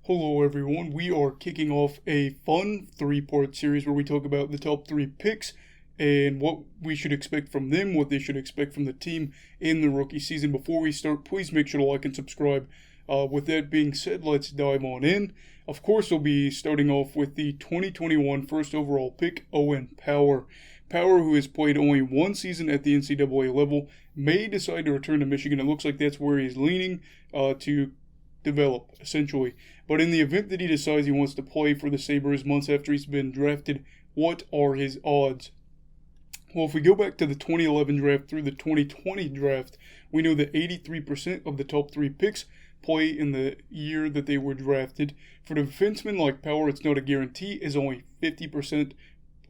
Hello, everyone. We are kicking off a fun three-part series where we talk about the top three picks and what we should expect from them, what they should expect from the team in the rookie season. Before we start, please make sure to like and subscribe. With that being said, let's dive on in. Of course, we'll be starting off with the 2021 first overall pick, Owen Power. Power, who has played only one season at the NCAA level, may decide to return to Michigan. It looks like that's where he's leaning to develop, essentially. But in the event that he decides he wants to play for the Sabres months after he's been drafted, what are his odds? Well, if we go back to the 2011 draft through the 2020 draft, we know that 83% of the top three picks play in the year that they were drafted. For the defensemen like Power, it's not a guarantee, as only 50%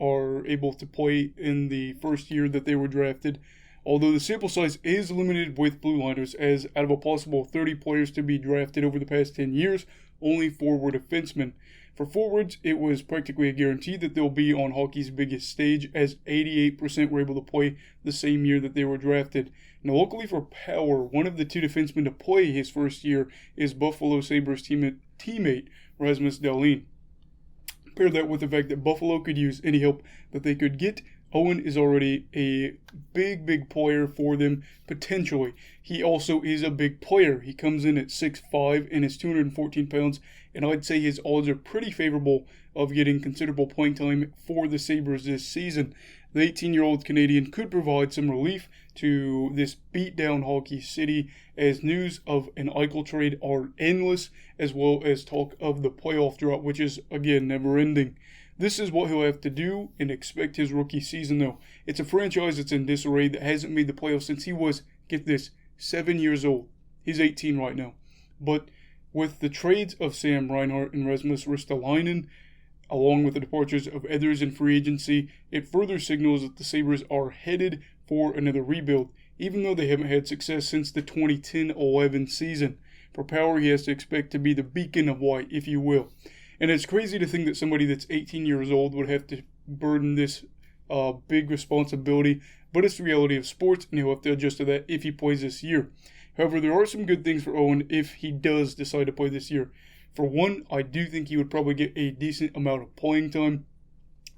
are able to play in the first year that they were drafted. Although the sample size is limited with blue liners, as out of a possible 30 players to be drafted over the past 10 years, only 4 were defensemen. For forwards, it was practically a guarantee that they'll be on hockey's biggest stage, as 88% were able to play the same year that they were drafted. Now, luckily for Power, one of the 2 defensemen to play his first year is Buffalo Sabres teammate Rasmus Dahlin. Pair that with the fact that Buffalo could use any help that they could get. Owen is already a big player for them, potentially. He also is a big player. He comes in at 6'5" and is 214 pounds, and I'd say his odds are pretty favorable of getting considerable playing time for the Sabres this season. The 18-year-old Canadian could provide some relief to this beat-down hockey city, as news of an Eichel trade are endless, as well as talk of the playoff drought, which is, again, never-ending. This is what he'll have to do and expect his rookie season, though. It's a franchise that's in disarray that hasn't made the playoffs since he was, get this, 7 years old. He's 18 right now. But with the trades of Sam Reinhart and Rasmus Ristolainen, along with the departures of others in free agency, it further signals that the Sabres are headed for another rebuild, even though they haven't had success since the 2010-11 season. For Power, he has to expect to be the beacon of white, if you will. And it's crazy to think that somebody that's 18 years old would have to burden this big responsibility, but it's the reality of sports, and he'll have to adjust to that if he plays this year. However, there are some good things for Owen if he does decide to play this year. For one, I do think he would probably get a decent amount of playing time,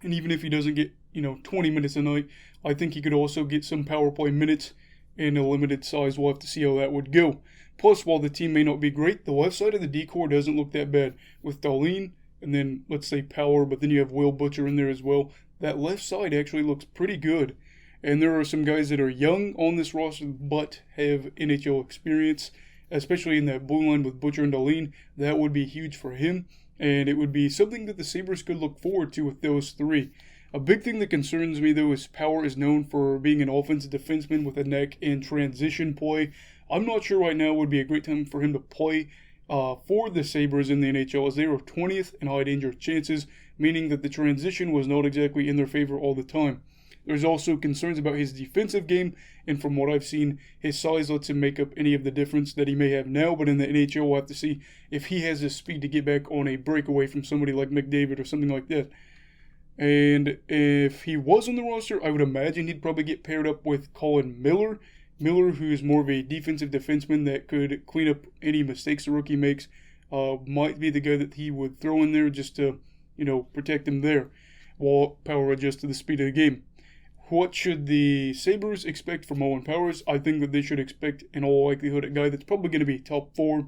and even if he doesn't get 20 minutes a night, I think he could also get some power play minutes in a limited size. We'll have to see how that would go. Plus, while the team may not be great, the left side of the decor doesn't look that bad. With Dahlin, and then, let's say, Power, but then you have Will Butcher in there as well. That left side actually looks pretty good. And there are some guys that are young on this roster, but have NHL experience, especially in that blue line with Butcher and Dahlin. That would be huge for him, and it would be something that the Sabres could look forward to with those 3. A big thing that concerns me, though, is Power is known for being an offensive defenseman with a knack in transition play. I'm not sure right now would be a great time for him to play for the Sabres in the NHL, as they were 20th in high danger chances, meaning that the transition was not exactly in their favor all the time. There's also concerns about his defensive game, and from what I've seen, his size lets him make up any of the difference that he may have now, but in the NHL we'll have to see if he has the speed to get back on a breakaway from somebody like McDavid or something like that. And if he was on the roster, I would imagine he'd probably get paired up with Colin Miller. Miller, who is more of a defensive defenseman that could clean up any mistakes the rookie makes, might be the guy that he would throw in there just to, protect him there, while Power adjusts to the speed of the game. What should the Sabres expect from Owen Powers? I think that they should expect, in all likelihood, a guy that's probably going to be top 4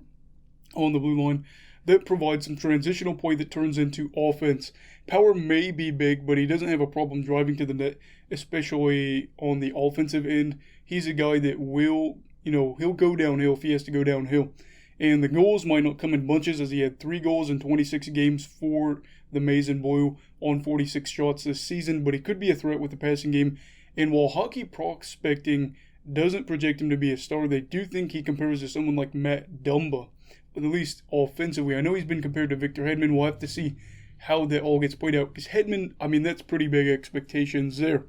on the blue line that provides some transitional play that turns into offense. Power may be big, but he doesn't have a problem driving to the net, especially on the offensive end. He's a guy that will, he'll go downhill if he has to go downhill. And the goals might not come in bunches, as he had 3 goals in 26 games for the Maize and Blue on 46 shots this season, but he could be a threat with the passing game. And while hockey prospecting doesn't project him to be a star, they do think he compares to someone like Matt Dumba, at least offensively. I know he's been compared to Victor Hedman. We'll have to see how that all gets played out, because Hedman, that's pretty big expectations there.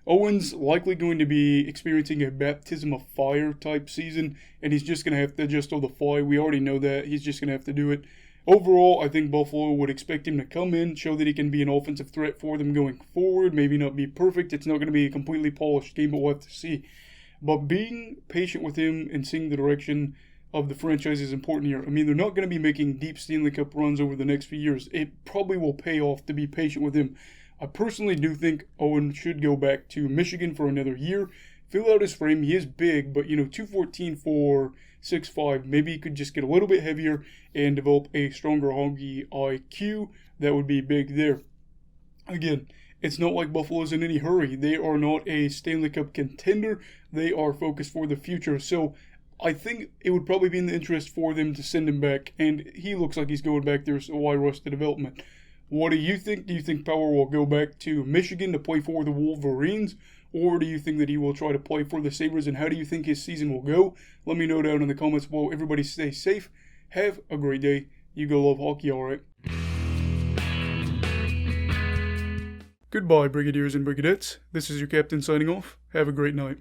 Owen's likely going to be experiencing a baptism of fire type season, and he's just going to have to adjust on the fly. We already know that. He's just going to have to do it. Overall, I think Buffalo would expect him to come in, show that he can be an offensive threat for them going forward. Maybe not be perfect. It's not going to be a completely polished game, but we'll have to see. But being patient with him and seeing the direction of the franchise is important here. I mean, they're not going to be making deep Stanley Cup runs over the next few years. It probably will pay off to be patient with him. I personally do think Owen should go back to Michigan for another year, fill out his frame. He is big, but 214 for 6'5". Maybe he could just get a little bit heavier and develop a stronger hockey IQ. That would be big there. Again, it's not like Buffalo's in any hurry. They are not a Stanley Cup contender. They are focused for the future. So I think it would probably be in the interest for them to send him back. And he looks like he's going back there, so why rush the development? What do you think? Do you think Power will go back to Michigan to play for the Wolverines? Or do you think that he will try to play for the Sabres? And how do you think his season will go? Let me know down in the comments below. Everybody stay safe. Have a great day. You go love hockey, alright? Goodbye, Brigadiers and Brigadettes. This is your captain signing off. Have a great night.